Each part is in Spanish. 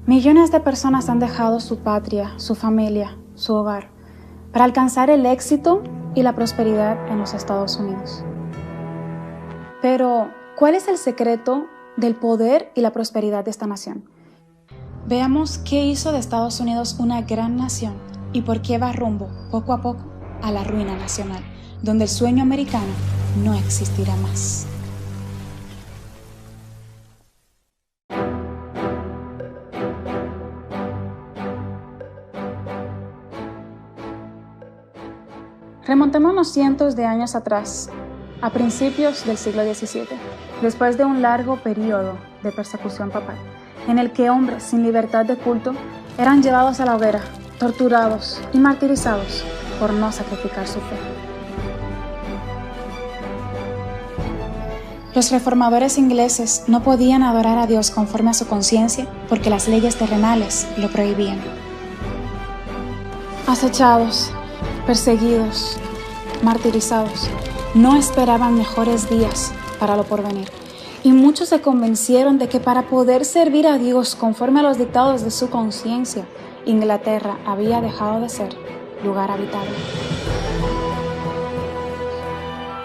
Millones de personas han dejado su patria, su familia, su hogar, para alcanzar el éxito y la prosperidad en los Estados Unidos. Pero, ¿cuál es el secreto del poder y la prosperidad de esta nación? Veamos qué hizo de Estados Unidos una gran nación y por qué va rumbo, poco a poco, a la ruina nacional, donde el sueño americano no existirá más. Remontémonos cientos de años atrás, a principios del siglo XVII, después de un largo periodo de persecución papal, en el que hombres sin libertad de culto eran llevados a la hoguera, torturados y martirizados por no sacrificar su fe. Los reformadores ingleses no podían adorar a Dios conforme a su conciencia porque las leyes terrenales lo prohibían. Acechados, perseguidos, martirizados, no esperaban mejores días para lo porvenir, y muchos se convencieron de que para poder servir a Dios conforme a los dictados de su conciencia, Inglaterra había dejado de ser lugar habitable.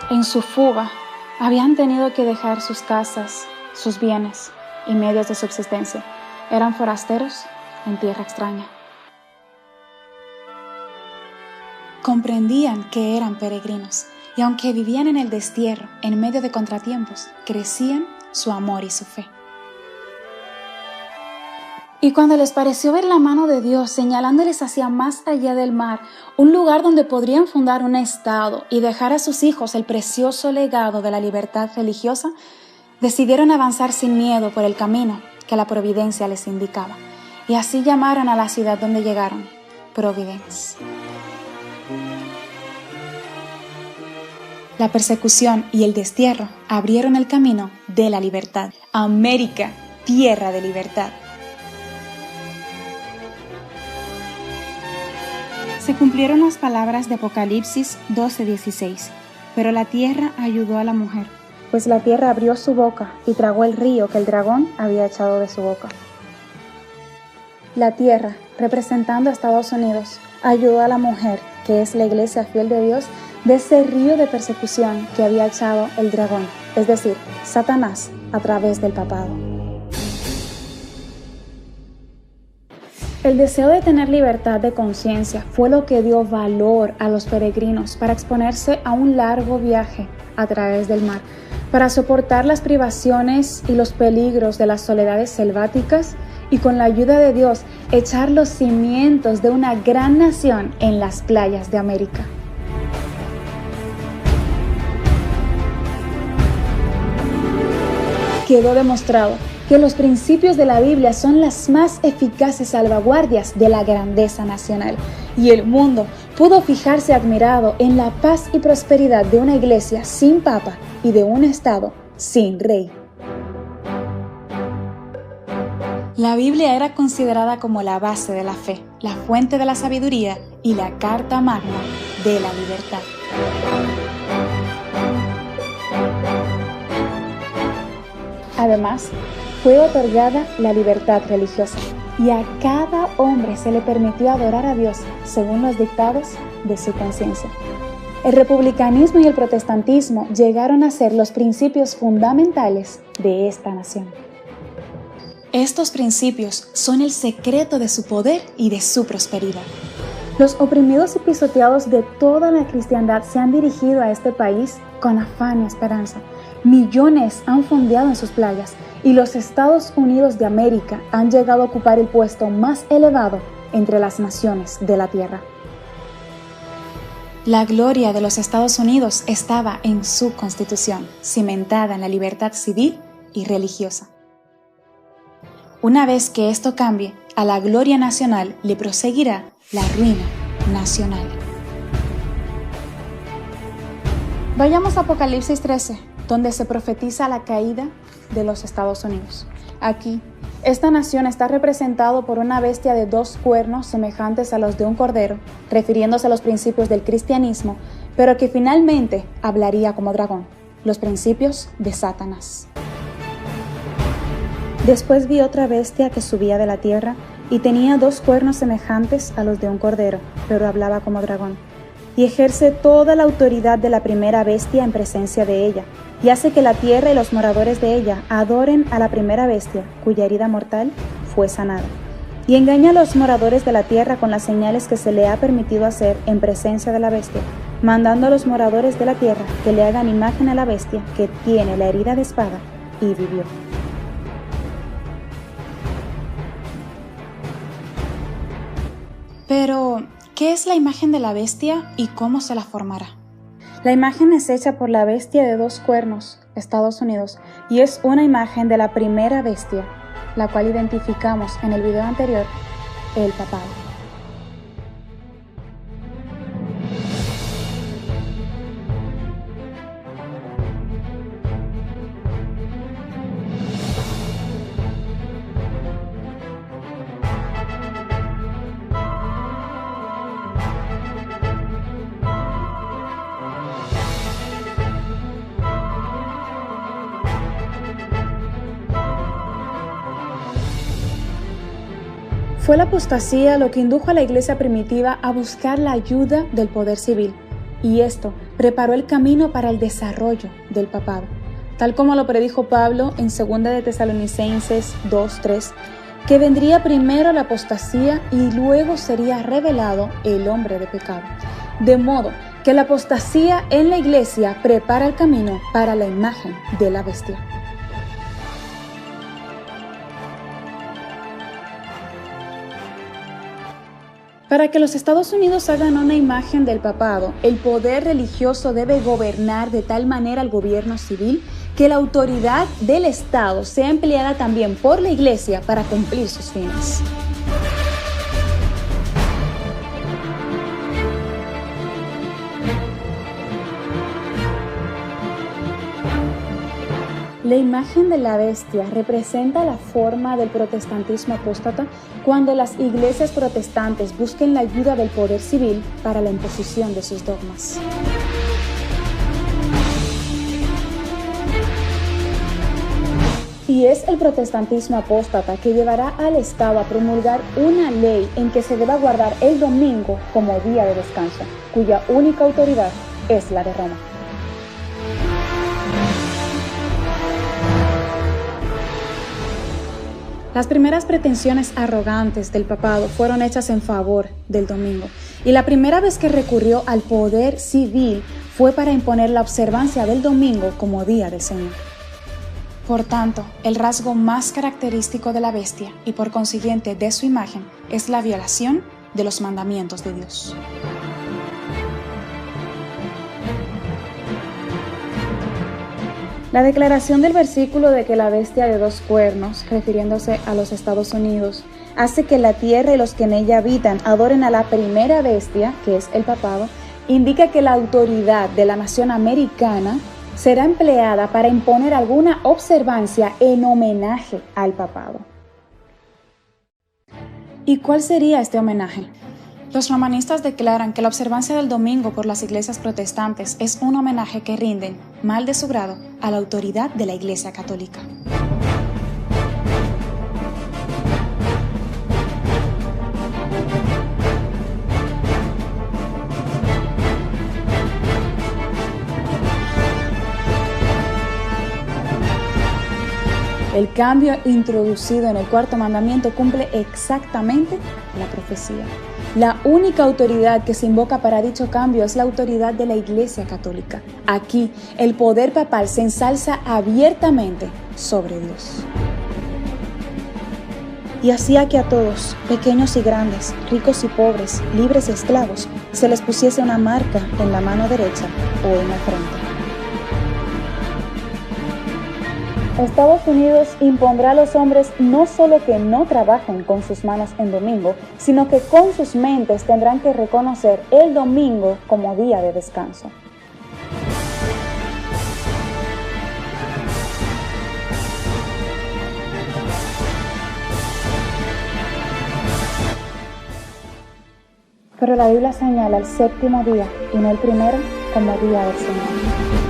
En su fuga, habían tenido que dejar sus casas, sus bienes y medios de subsistencia. Eran forasteros en tierra extraña. Comprendían que eran peregrinos y aunque vivían en el destierro, en medio de contratiempos, crecían su amor y su fe. Y cuando les pareció ver la mano de Dios señalándoles hacia más allá del mar, un lugar donde podrían fundar un estado y dejar a sus hijos el precioso legado de la libertad religiosa, decidieron avanzar sin miedo por el camino que la providencia les indicaba. Y así llamaron a la ciudad donde llegaron, Providence. La persecución y el destierro abrieron el camino de la libertad. América, tierra de libertad. Se cumplieron las palabras de Apocalipsis 12:16. Pero la tierra ayudó a la mujer, pues la tierra abrió su boca y tragó el río que el dragón había echado de su boca. La tierra, representando a Estados Unidos, ayudó a la mujer, que es la iglesia fiel de Dios, de ese río de persecución que había echado el dragón, es decir, Satanás, a través del papado. El deseo de tener libertad de conciencia fue lo que dio valor a los peregrinos para exponerse a un largo viaje a través del mar, para soportar las privaciones y los peligros de las soledades selváticas y con la ayuda de Dios echar los cimientos de una gran nación en las playas de América. Quedó demostrado que los principios de la Biblia son las más eficaces salvaguardias de la grandeza nacional, y el mundo pudo fijarse admirado en la paz y prosperidad de una iglesia sin papa y de un estado sin rey. La Biblia era considerada como la base de la fe, la fuente de la sabiduría y la carta magna de la libertad. Además, fue otorgada la libertad religiosa y a cada hombre se le permitió adorar a Dios según los dictados de su conciencia. El republicanismo y el protestantismo llegaron a ser los principios fundamentales de esta nación. Estos principios son el secreto de su poder y de su prosperidad. Los oprimidos y pisoteados de toda la cristiandad se han dirigido a este país con afán y esperanza. Millones han fondeado en sus playas y los Estados Unidos de América han llegado a ocupar el puesto más elevado entre las naciones de la tierra. La gloria de los Estados Unidos estaba en su constitución, cimentada en la libertad civil y religiosa. Una vez que esto cambie, a la gloria nacional le proseguirá la ruina nacional. Vayamos a Apocalipsis 13, donde se profetiza la caída de los Estados Unidos. Aquí, esta nación está representada por una bestia de 2 cuernos semejantes a los de un cordero, refiriéndose a los principios del cristianismo, pero que finalmente hablaría como dragón, los principios de Satanás. Después vi otra bestia que subía de la tierra y tenía 2 cuernos semejantes a los de un cordero, pero hablaba como dragón. Y ejerce toda la autoridad de la primera bestia en presencia de ella, y hace que la tierra y los moradores de ella adoren a la primera bestia, cuya herida mortal fue sanada. Y engaña a los moradores de la tierra con las señales que se le ha permitido hacer en presencia de la bestia, mandando a los moradores de la tierra que le hagan imagen a la bestia que tiene la herida de espada y vivió. Pero, ¿qué es la imagen de la bestia y cómo se la formará? La imagen es hecha por la bestia de 2 cuernos, Estados Unidos, y es una imagen de la primera bestia, la cual identificamos en el video anterior, el papado. Fue la apostasía lo que indujo a la iglesia primitiva a buscar la ayuda del poder civil, y esto preparó el camino para el desarrollo del papado, tal como lo predijo Pablo en 2 de Tesalonicenses 2:3, que vendría primero la apostasía y luego sería revelado el hombre de pecado. De modo que la apostasía en la iglesia prepara el camino para la imagen de la bestia. Para que los Estados Unidos hagan una imagen del papado, el poder religioso debe gobernar de tal manera al gobierno civil que la autoridad del Estado sea empleada también por la Iglesia para cumplir sus fines. La imagen de la bestia representa la forma del protestantismo apóstata cuando las iglesias protestantes busquen la ayuda del poder civil para la imposición de sus dogmas. Y es el protestantismo apóstata que llevará al Estado a promulgar una ley en que se deba guardar el domingo como día de descanso, cuya única autoridad es la de Roma. Las primeras pretensiones arrogantes del papado fueron hechas en favor del domingo, y la primera vez que recurrió al poder civil fue para imponer la observancia del domingo como día del Señor. Por tanto, el rasgo más característico de la bestia y por consiguiente de su imagen es la violación de los mandamientos de Dios. La declaración del versículo de que la bestia de 2 cuernos, refiriéndose a los Estados Unidos, hace que la tierra y los que en ella habitan adoren a la primera bestia, que es el papado, indica que la autoridad de la nación americana será empleada para imponer alguna observancia en homenaje al papado. ¿Y cuál sería este homenaje? Los romanistas declaran que la observancia del domingo por las iglesias protestantes es un homenaje que rinden, mal de su grado, a la autoridad de la Iglesia Católica. El cambio introducido en el 4º mandamiento cumple exactamente la profecía. La única autoridad que se invoca para dicho cambio es la autoridad de la Iglesia Católica. Aquí, el poder papal se ensalza abiertamente sobre Dios. Y hacía que a todos, pequeños y grandes, ricos y pobres, libres y esclavos, se les pusiese una marca en la mano derecha o en la frente. Estados Unidos impondrá a los hombres no solo que no trabajen con sus manos en domingo, sino que con sus mentes tendrán que reconocer el domingo como día de descanso. Pero la Biblia señala el 7º día y no el primero como día del Señor.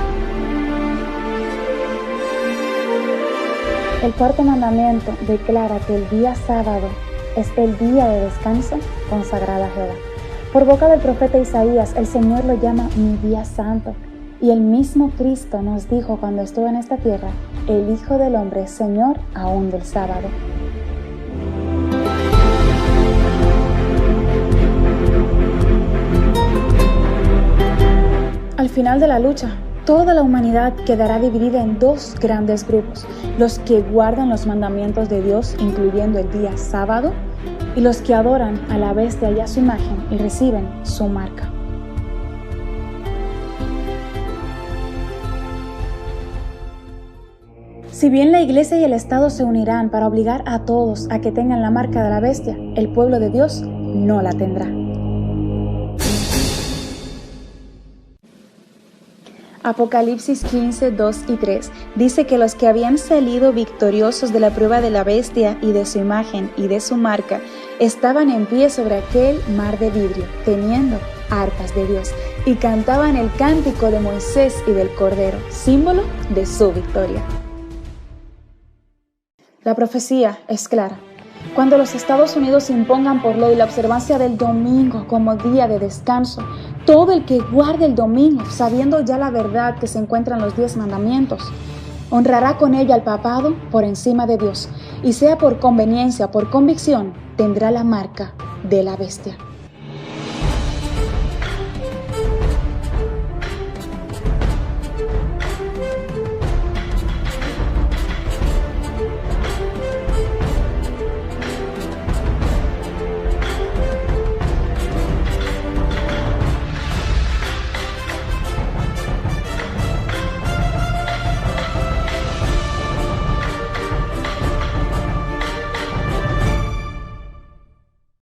El cuarto mandamiento declara que el día sábado es el día de descanso consagrado a Jehová. Por boca del profeta Isaías, el Señor lo llama mi día santo. Y el mismo Cristo nos dijo cuando estuvo en esta tierra, el Hijo del Hombre es Señor aún del sábado. Al final de la lucha, toda la humanidad quedará dividida en dos grandes grupos: los que guardan los mandamientos de Dios, incluyendo el día sábado, y los que adoran a la bestia y a su imagen y reciben su marca. Si bien la Iglesia y el Estado se unirán para obligar a todos a que tengan la marca de la bestia, el pueblo de Dios no la tendrá. Apocalipsis 15, 2 y 3 dice que los que habían salido victoriosos de la prueba de la bestia y de su imagen y de su marca estaban en pie sobre aquel mar de vidrio, teniendo arpas de Dios, y cantaban el cántico de Moisés y del Cordero, símbolo de su victoria. La profecía es clara. Cuando los Estados Unidos impongan por ley la observancia del domingo como día de descanso, todo el que guarde el domingo, sabiendo ya la verdad que se encuentra en los 10 mandamientos, honrará con ello al papado por encima de Dios, y sea por conveniencia, por convicción, tendrá la marca de la bestia.